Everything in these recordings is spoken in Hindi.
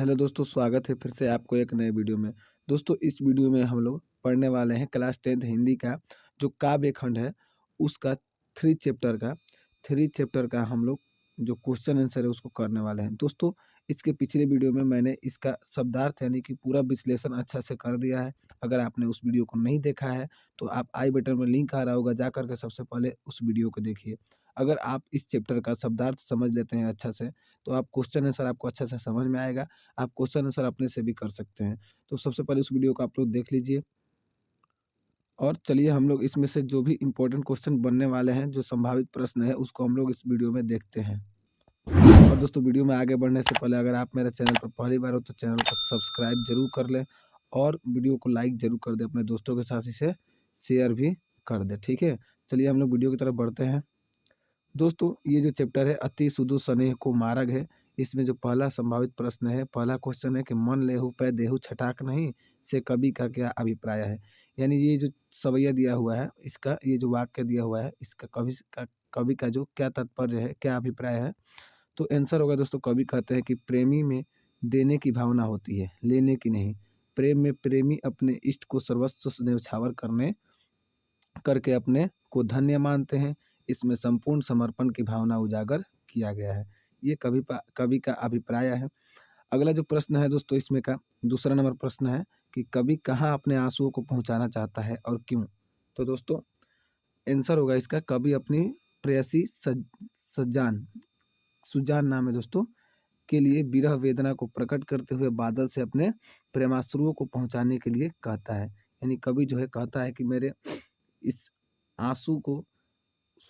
हेलो दोस्तों, स्वागत है फिर से आपको एक नए वीडियो में। दोस्तों, इस वीडियो में हम लोग पढ़ने वाले हैं क्लास 10th हिंदी का जो काव्य खंड है उसका थ्री चैप्टर का हम लोग जो क्वेश्चन आंसर है उसको करने वाले हैं। दोस्तों, इसके पिछले वीडियो में मैंने इसका शब्दार्थ यानी कि पूरा विश्लेषण अच्छा से कर दिया है। अगर आपने उस वीडियो को नहीं देखा है तो आप आई बटन में लिंक आ रहा होगा, जा करके सबसे पहले उस वीडियो को देखिए। अगर आप इस चैप्टर का शब्दार्थ समझ लेते हैं अच्छा से तो आप क्वेश्चन आंसर आपको अच्छा से समझ में आएगा। आप क्वेश्चन आंसर अपने से भी कर सकते हैं। तो सबसे पहले उस वीडियो को आप लोग देख लीजिए और चलिए हम लोग इसमें से जो भी इम्पोर्टेंट क्वेश्चन बनने वाले हैं, जो संभावित प्रश्न है, उसको हम लोग इस वीडियो में देखते हैं। और दोस्तों, वीडियो में आगे बढ़ने से पहले अगर आप मेरे चैनल पर पहली बार हो तो चैनल को सब्सक्राइब जरूर कर लें और वीडियो को लाइक जरूर कर दें। अपने दोस्तों के साथ इसे शेयर भी कर दें। ठीक है, चलिए हम लोग वीडियो की तरफ बढ़ते हैं। दोस्तों, ये जो चैप्टर है अति सुदो स्नेह को मार्ग है। इसमें जो पहला संभावित प्रश्न है, पहला क्वेश्चन है कि मन लेहु पै देहु छटाक नहीं से कवि का क्या अभिप्राय है। यानी ये जो सवैया दिया हुआ है, इसका ये जो वाक्य दिया हुआ है, इसका कवि का जो क्या तात्पर्य है, क्या अभिप्राय है। तो आंसर होगा दोस्तों, कवि कहते हैं कि प्रेमी में देने की भावना होती है, लेने की नहीं। प्रेम में प्रेमी अपने इष्ट को सर्वस्व न्यौछावर करके अपने को धन्य मानते हैं। इसमें संपूर्ण समर्पण की भावना उजागर किया गया है। ये कवि का अभिप्राय है। अगला जो प्रश्न है दोस्तों, इसमें का दूसरा नंबर प्रश्न है कि कवि कहाँ अपने आंसुओं को पहुंचाना चाहता है और क्यों। तो दोस्तों, आंसर होगा इसका, कवि अपनी प्रेयसी सज्जान सुजान नाम है दोस्तों के लिए विरह वेदना को प्रकट करते हुए बादल से अपने प्रेमाश्रुओं को पहुंचाने के लिए कहता है। यानी कवि जो है कहता है कि मेरे इस आंसू को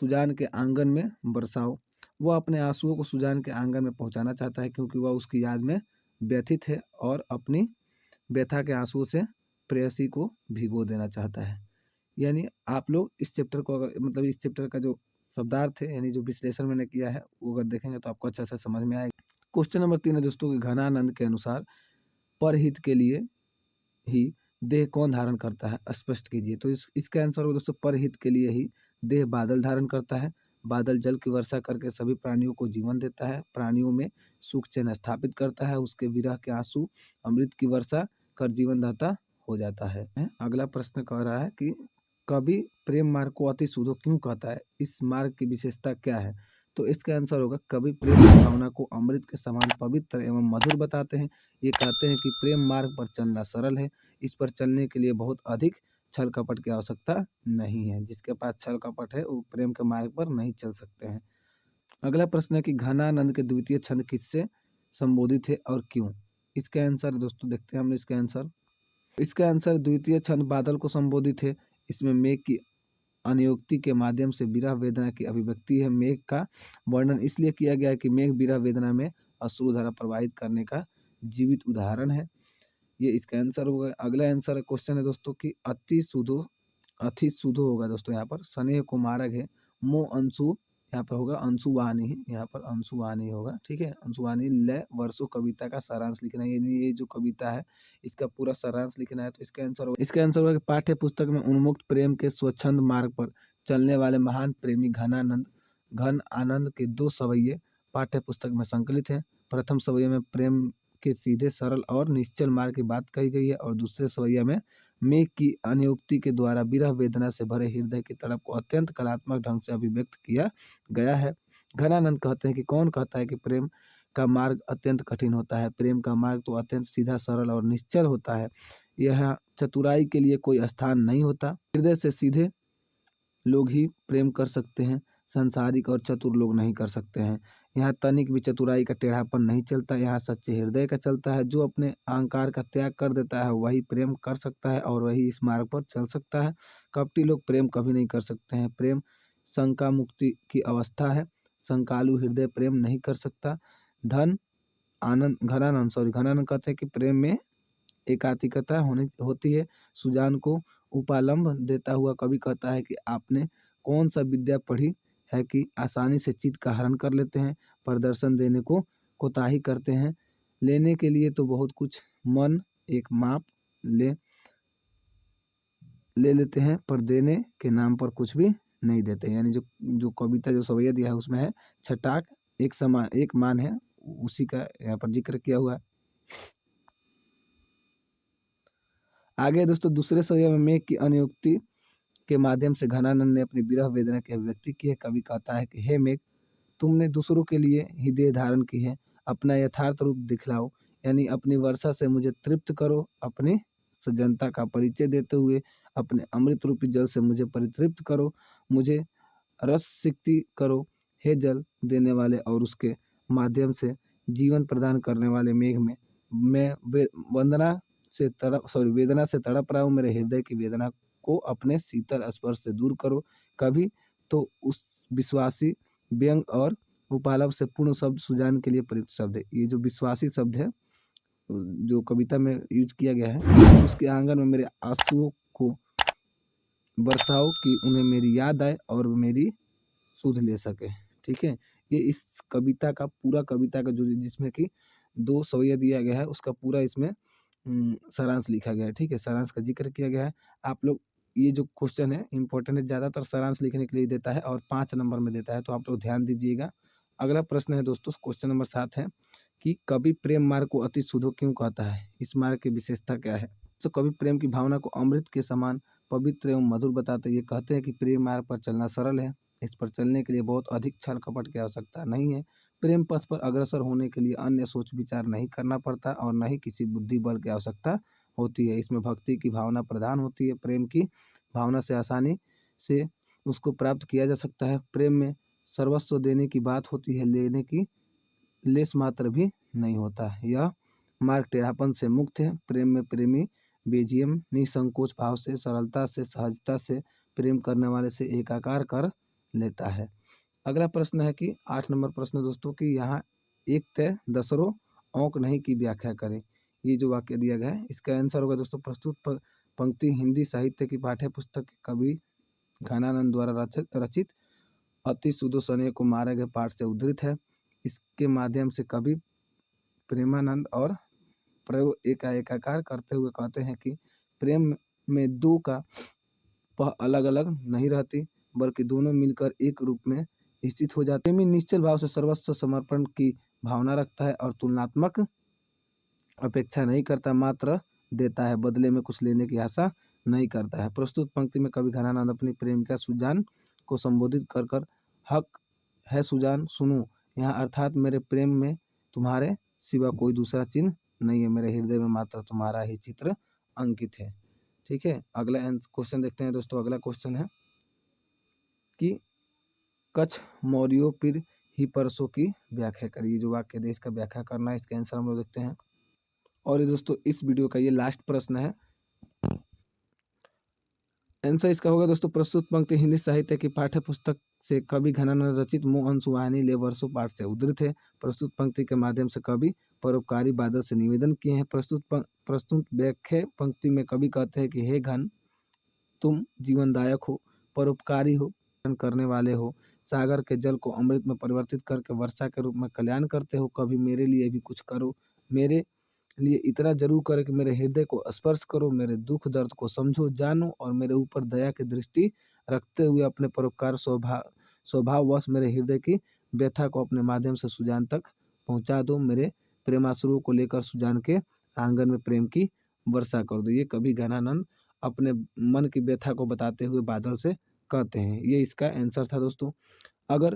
सुजान के आंगन में बरसाओ। वह अपने आंसुओं को सुजान के आंगन में पहुंचाना चाहता है क्योंकि वह उसकी याद में व्यथित है और अपनी व्यथा के आंसुओं से प्रेयसी को भिगो देना चाहता है। यानी आप लोग इस चैप्टर को मतलब इस चैप्टर का जो शब्दार्थ है यानी जो विश्लेषण मैंने किया है वो अगर देखेंगे तो आपको अच्छा से समझ में आएगा। क्वेश्चन नंबर 3 है दोस्तों कि घनानंद के अनुसार परहित के लिए ही देह कौन धारण करता है, स्पष्ट कीजिए। तो इसका आंसर होगा दोस्तों, परहित के लिए ही देह बादल धारण करता है। बादल जल की वर्षा करके सभी प्राणियों को जीवन देता है, प्राणियों में सुख चैन स्थापित करता है। उसके विरह के आंसू अमृत की वर्षा कर जीवनदाता हो जाता है। अगला प्रश्न कह रहा है कि कवि प्रेम मार्ग को अति सुधो क्यों कहता है, इस मार्ग की विशेषता क्या है। तो इसका आंसर होगा, कवि प्रेम की भावना को अमृत के समान पवित्र एवं मधुर बताते हैं। ये कहते हैं कि प्रेम मार्ग पर चलना सरल है। इस पर चलने के लिए बहुत अधिक छल कपट की आवश्यकता नहीं है। जिसके पास छल कपट है वो प्रेम के मार्ग पर नहीं चल सकते हैं। अगला प्रश्न है कि घनानंद के द्वितीय छंद किससे संबोधित है और क्यों। इसका आंसर दोस्तों देखते हैं हम इसका आंसर। इसका आंसर द्वितीय छंद बादल को संबोधित है। इसमें मेघ की अनुक्ति के माध्यम से विरह वेदना की अभिव्यक्ति है। मेघ का वर्णन इसलिए किया गया है कि मेघ विरह वेदना में अश्रुधारा प्रवाहित करने का जीवित उदाहरण है। ये इसका आंसर होगा। अगला आंसर क्वेश्चन है दोस्तों कि अति सुधो होगा दोस्तों, यहाँ पर स्नेह को मार्ग है। मो अंशु यहाँ पर होगा अंशुवानी, यहाँ पर अंशुवानी होगा। ठीक है, अंशुवानी ल वर्षों कविता का सारांश लिखना है। ये जो कविता है इसका पूरा सारांश लिखना है। तो इसका आंसर होगा कि पाठ्य पुस्तक में उन्मुक्त प्रेम के स्वच्छंद मार्ग पर चलने वाले महान प्रेमी घन आनंद के दो सवैये पाठ्य पुस्तक में संकलित हैं। प्रथम सवैये में प्रेम के सीधे सरल और निश्चल मार्ग की बात कही गई है और दूसरे सवैया में मेघ की अनुक्ति के द्वारा विरह वेदना से भरे हृदय की तड़प को अत्यंत कलात्मक ढंग से अभिव्यक्त किया गया है। घनानंद कहते हैं कि कौन कहता है कि प्रेम का मार्ग अत्यंत कठिन होता है। प्रेम का मार्ग तो अत्यंत सीधा सरल और निश्चल होता है। यह चतुराई के लिए कोई स्थान नहीं होता। हृदय से सीधे लोग ही प्रेम कर सकते हैं, संसारिक और चतुर लोग नहीं कर सकते हैं। यहाँ तनिक भी चतुराई का टेढ़ापन नहीं चलता, यहाँ सच्चे हृदय का चलता है। जो अपने अहंकार का त्याग कर देता है वही प्रेम कर सकता है और वही इस मार्ग पर चल सकता है। कपटी लोग प्रेम कभी नहीं कर सकते हैं। प्रेम शंका मुक्ति की अवस्था है। शंकालु हृदय प्रेम नहीं कर सकता। घनानंद कहते हैं कि प्रेम में एकात्मिकता होती है। सुजान को उपालंब देता हुआ कवि कहता है कि आपने कौन सा विद्या पढ़ी है कि आसानी से चित्त का हरण कर लेते हैं, प्रदर्शन देने को कोताही करते हैं। लेने के लिए तो बहुत कुछ मन एक माप ले लेते हैं, पर देने के नाम पर कुछ भी नहीं देते। यानी जो कविता जो सवैया दिया है उसमें है छटाक एक मान है, उसी का यहाँ पर जिक्र किया हुआ है। आगे दोस्तों दूसरे सौय में मेघ की अनुयुक्ति के माध्यम से घनानंद ने अपनी विरह वेदना की अभिव्यक्ति की है। कवि कहता है कि हे मेघ, तुमने दूसरों के लिए ही देह धारण की है, अपना यथार्थ रूप दिखलाओ, यानी अपनी वर्षा से मुझे तृप्त करो, अपनी सज्जनता का परिचय देते हुए अपने अमृत रूपी जल से मुझे परितृप्त करो, मुझे रस सिक्ति करो, हे जल देने वाले और उसके माध्यम से जीवन प्रदान करने वाले मेघ में मैं वेदना से तड़प रहा हूँ, मेरे हृदय की वेदना को अपने शीतल स्पर्श से दूर करो। कभी तो उस विश्वासी व्यंग और उपालव से पूर्ण शब्द सुजान के लिए प्रयुक्त शब्द है। ये जो विश्वासी शब्द है जो कविता में यूज किया गया है, उसके आंगन में मेरे आंसुओं को बरसाओ कि उन्हें मेरी याद आए और वो मेरी सुध ले सके। ठीक है, ये इस कविता का पूरा कविता का जो जिसमें कि 2 सवैया दिया गया है उसका पूरा इसमें सारांश लिखा गया है। ठीक है, सारांश का जिक्र किया गया है। आप लोग ये जो क्वेश्चन है इंपॉर्टेंट है, ज़्यादातर सारांश लिखने के लिए देता है और 5 नंबर में देता है, तो आप लोग ध्यान दीजिएगा। अगला प्रश्न है दोस्तों, क्वेश्चन नंबर 7 है कि कवि प्रेम मार्ग को अति शुद्ध क्यों कहता है, इस मार्ग की विशेषता क्या है। तो कवि प्रेम की भावना को अमृत के समान पवित्र एवं मधुर बताते ये कहते हैं कि प्रेम मार्ग पर चलना सरल है, इस पर चलने के लिए बहुत अधिक छल कपट की आवश्यकता नहीं है। प्रेम पथ पर अग्रसर होने के लिए अन्य सोच विचार नहीं करना पड़ता और न ही किसी बुद्धि बल की आवश्यकता होती है। इसमें भक्ति की भावना प्रधान होती है। प्रेम की भावना से आसानी से उसको प्राप्त किया जा सकता है। प्रेम में सर्वस्व देने की बात होती है, लेने की लेस मात्र भी नहीं होता। यह मार्ग टेढ़ापन से मुक्त है। प्रेम में प्रेमी बेजियम निसंकोच भाव से, सरलता से, सहजता से प्रेम करने वाले से एकाकार कर लेता है। अगला प्रश्न है कि 8 नंबर प्रश्न दोस्तों कि यहाँ एक तय दसरों औंक नहीं की व्याख्या करें। ये जो वाक्य दिया गया है इसका आंसर होगा दोस्तों प्रस्तुत पंक्ति हिंदी साहित्य की पाठ्य पुस्तक कवि घनानंद द्वारा रचित अति शुद्धो सने को मारे गए पाठ से उद्धृत है। इसके माध्यम से कवि प्रेमानंद और प्रयोग एकाकार करते हुए कहते हैं कि प्रेम में दो का पह अलग अलग नहीं रहती, बल्कि दोनों मिलकर एक रूप में स्थित हो जाते हैं। प्रेमी निश्चल भाव से सर्वस्व समर्पण की भावना रखता है और तुलनात्मक अपेक्षा नहीं करता, मात्र देता है, बदले में कुछ लेने की आशा नहीं करता है। प्रस्तुत पंक्ति में कवि घनानंद अपनी प्रेमिका सुजान को संबोधित कर कर हक है सुजान सुनो यहाँ, अर्थात मेरे प्रेम में तुम्हारे सिवा कोई दूसरा चिन्ह नहीं है, मेरे हृदय में मात्र तुम्हारा ही चित्र अंकित है। ठीक है, अगला क्वेश्चन देखते हैं दोस्तों। अगला क्वेश्चन है कि कच्छ मौर्यों फिर ही परसों की व्याख्या करिए। जो वाक्य देश का व्याख्या करना है, इसका आंसर हम लोग देखते हैं। और ये दोस्तों इस वीडियो का ये लास्ट प्रश्न है। आंसर इसका होगा दोस्तों प्रस्तुत पंक्ति हिंदी साहित्य की पाठ्य पुस्तक से कवि घनानंद रचित मोहन सुहानी ले वर्षों पाठ से उद्धृत है। प्रस्तुत पंक्ति के माध्यम से कवि परोपकारी बादल से निवेदन किए हैं। प्रस्तुत व्याख्या पंक्ति में कवि कहते हैं कि हे घन, तुम जीवनदायक हो, परोपकारी हो, करने वाले हो, सागर के जल को अमृत में परिवर्तित करके वर्षा के रूप में कल्याण करते हो। कभी मेरे लिए भी कुछ करो, मेरे लिए इतना जरूर करो कि मेरे हृदय को स्पर्श करो, मेरे दुख दर्द को समझो, जानो और मेरे ऊपर दया की दृष्टि रखते हुए अपने परोपकार स्वभाववश मेरे हृदय की व्यथा को अपने माध्यम से सुजान तक पहुंचा दो। मेरे प्रेमाश्रुओं को लेकर सुजान के आंगन में प्रेम की वर्षा कर दो। ये कवि घनानंद अपने मन की व्यथा को बताते हुए बादल से कहते हैं। ये इसका आंसर था दोस्तों। अगर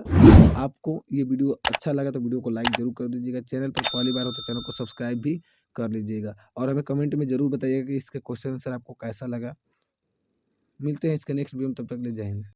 आपको ये वीडियो अच्छा लगा तो वीडियो को लाइक जरूर कर दीजिएगा। चैनल पर पहली बार हो तो चैनल को सब्सक्राइब भी कर लीजिएगा और हमें कमेंट में जरूर बताइएगा कि इसके क्वेश्चन आंसर आपको कैसा लगा। मिलते हैं इसके नेक्स्ट वीडियो में, तब तक ले जय हिंद।